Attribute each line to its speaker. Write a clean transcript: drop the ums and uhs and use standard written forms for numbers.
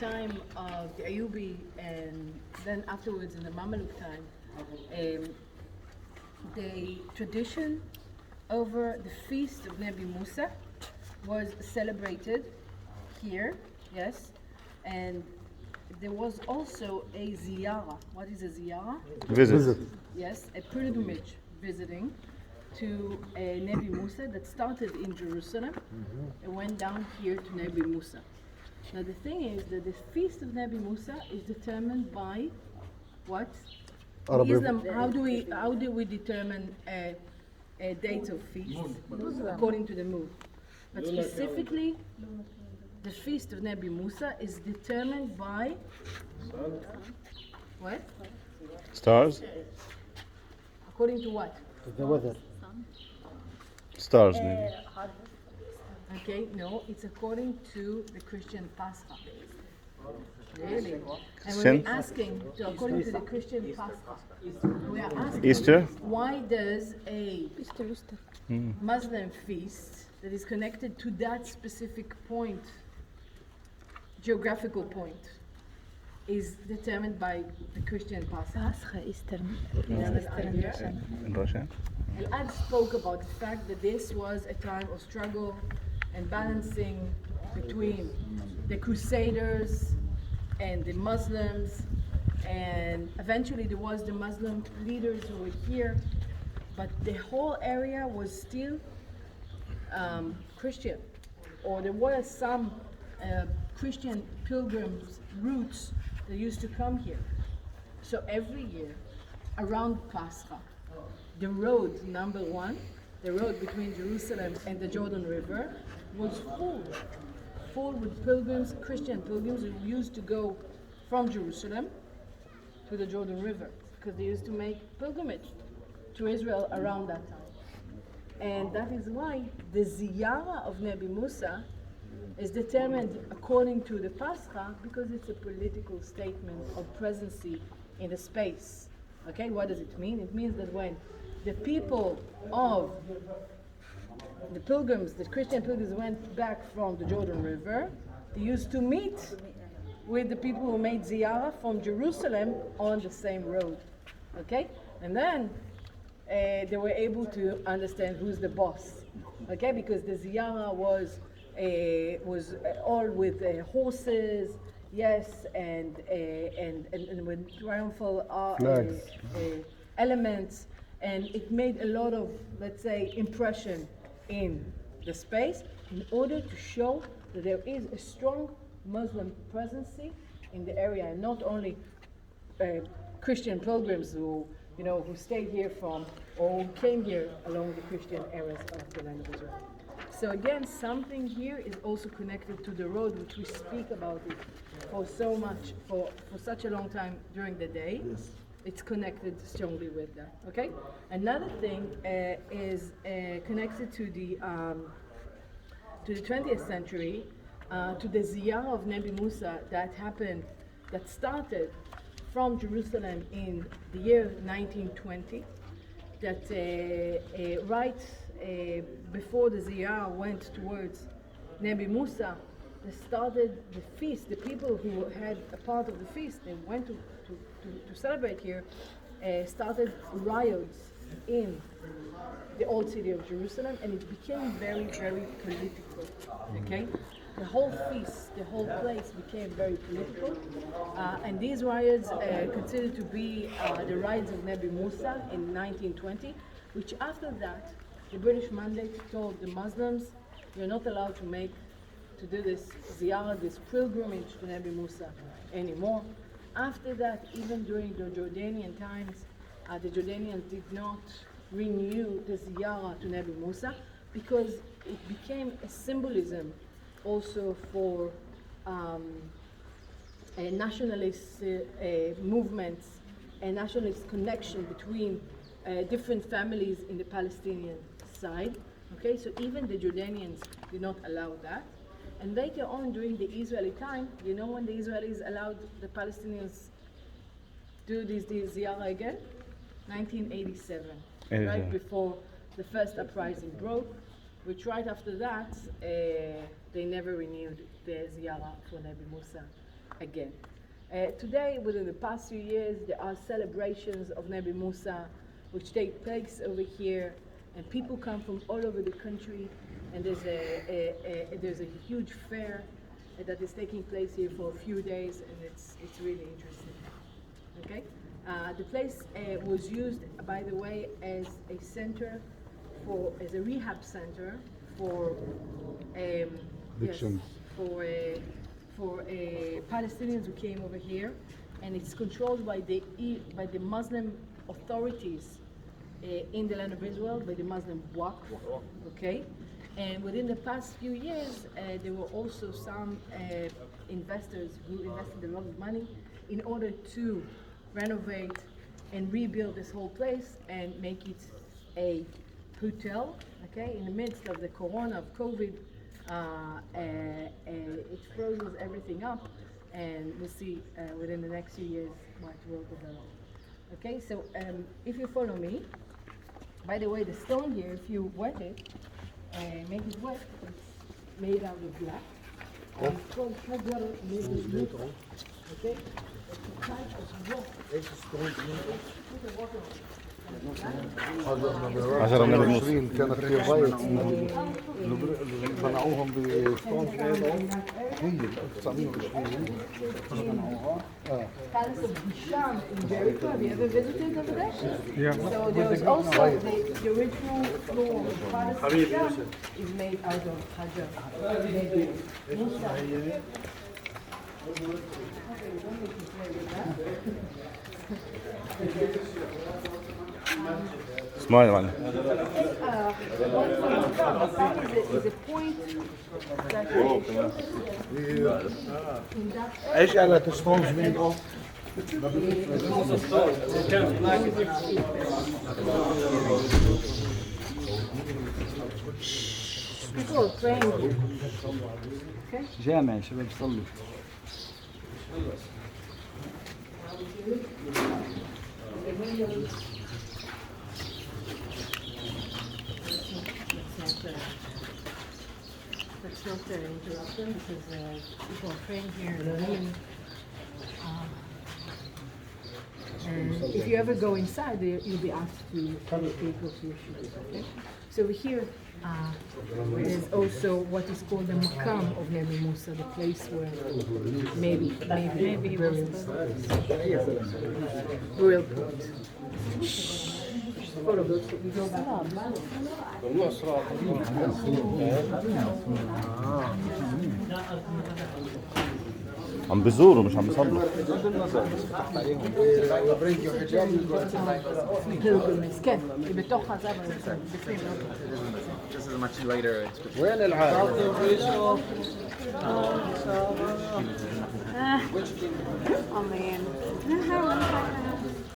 Speaker 1: time of the Ayubi and then afterwards in the Mamluk time, the tradition over the feast of Nabi Musa was celebrated here, yes, and there was also a ziyarah. What is a ziyarah?
Speaker 2: Visit.
Speaker 1: Yes, a pilgrimage visiting to Nabi Musa that started in Jerusalem and went down here to Nabi Musa. Now the thing is that the feast of Nabi Musa is determined by what? In Islam, how do we determine a date of feast? According to the moon. But specifically, the feast of Nabi Musa is determined by what?
Speaker 2: Stars?
Speaker 1: According to what?
Speaker 3: The weather.
Speaker 2: Stars, maybe.
Speaker 1: Okay, no, it's according to the Christian Pascha. Really? And when we're asking, according to the Christian Pascha, we are asking
Speaker 2: Easter?
Speaker 1: why does a Muslim feast that is connected to that specific point, geographical point, is determined by the Christian Pascha?
Speaker 2: In Russia?
Speaker 1: Al-Ad spoke about the fact that this was a time of struggle and balancing between the Crusaders and the Muslims, and eventually there was the Muslim leaders who were here, but the whole area was still Christian, or there were some Christian pilgrims routes that used to come here. So every year around Pascha, the road number one, the road between Jerusalem and the Jordan River, was full with pilgrims, Christian pilgrims who used to go from Jerusalem to the Jordan River because they used to make pilgrimage to Israel around that time. And that is why the ziyarah of Nabi Musa is determined according to the Pascha because it's a political statement of presence in the space. Okay, what does it mean? It means that when the people of the pilgrims, the Christian pilgrims went back from the Jordan River, they used to meet with the people who made ziyarah from Jerusalem on the same road. Okay? And then they were able to understand who's the boss. Okay? Because the ziyarah was all with horses, yes, and with triumphal elements, and it made a lot of, let's say, impression in the space in order to show that there is a strong Muslim presence in the area, and not only Christian pilgrims who stayed here from or came here along the Christian areas of the land of Israel. So again, something here is also connected to the road, which we speak about it for such a long time during the day. Yes. It's connected strongly with that. Okay. Another thing is connected to the 20th century, to the ziyarah of Nabi Musa that started from Jerusalem in the year 1920. That right before the ziyarah went towards Nabi Musa, they started the feast. The people who had a part of the feast, they went to celebrate here, started riots in the old city of Jerusalem, and it became very, very political. Okay, the whole feast, the whole place became very political, and these riots considered to be the riots of Nabi Musa in 1920, which after that the British mandate told the Muslims, you're not allowed to do this ziyarah, this pilgrimage to Nabi Musa anymore. After that, even during the Jordanian times, the Jordanians did not renew the ziyarah to Nabi Musa because it became a symbolism also for a nationalist movements, a nationalist connection between different families in the Palestinian side. Okay, so even the Jordanians did not allow that. And later on, during the Israeli time, when the Israelis allowed the Palestinians do this ziyarah again? 1987, right before the first uprising broke, which right after that, they never renewed the ziyarah for Nabi Musa again. Today, within the past few years, there are celebrations of Nabi Musa, which take place over here, and people come from all over the country, and there's a huge fair that is taking place here for a few days, and it's really interesting. Okay, the place was used, by the way, as a center as a rehab center for
Speaker 3: Victims.
Speaker 1: for Palestinians who came over here, and it's controlled by the Muslim authorities in the land of Israel, by the Muslim Waqf. Okay, and within the past few years, there were also some investors who invested a lot of money in order to renovate and rebuild this whole place and make it a hotel. Okay, in the midst of the corona of COVID, it froze everything up, and we'll see within the next few years what will develop. Okay, so if you follow me, by the way, the stone here, if you wet it, make it wet, it's made out of black. And it's called Hajar Mizrut. Okay, it's a type of rock. Put the water on.
Speaker 2: عشرة نبي موسى.
Speaker 3: 20 كانت في بايت صنعوهم بستون هي 1920
Speaker 1: Palace of Hisham in Jericho. Have you ever visited over there? Yeah. So there was also the original floor of the Palace of Hisham is made out of Hajar. Nabi Musa.
Speaker 2: اسمعي يا معلم.
Speaker 1: Is a point that
Speaker 3: ايش على ستونز من اوف
Speaker 1: people are praying here. Okay?
Speaker 4: جامع شباب صلوا.
Speaker 1: The windows. Let's not interrupt them because people are praying here in the room. And if you ever go inside, you'll be asked to take off your shoes. Okay? So over here is also what is called the Makam of Nabi Musa, the place where maybe he was burial plot. Follow those. We go back.
Speaker 2: عم بزوروا مش عم بيصلوا.
Speaker 1: Pilgrims, כן, היא בתוך הזה, אבל בפנים.
Speaker 4: This is much later.
Speaker 3: وين العالم؟
Speaker 5: Oh man.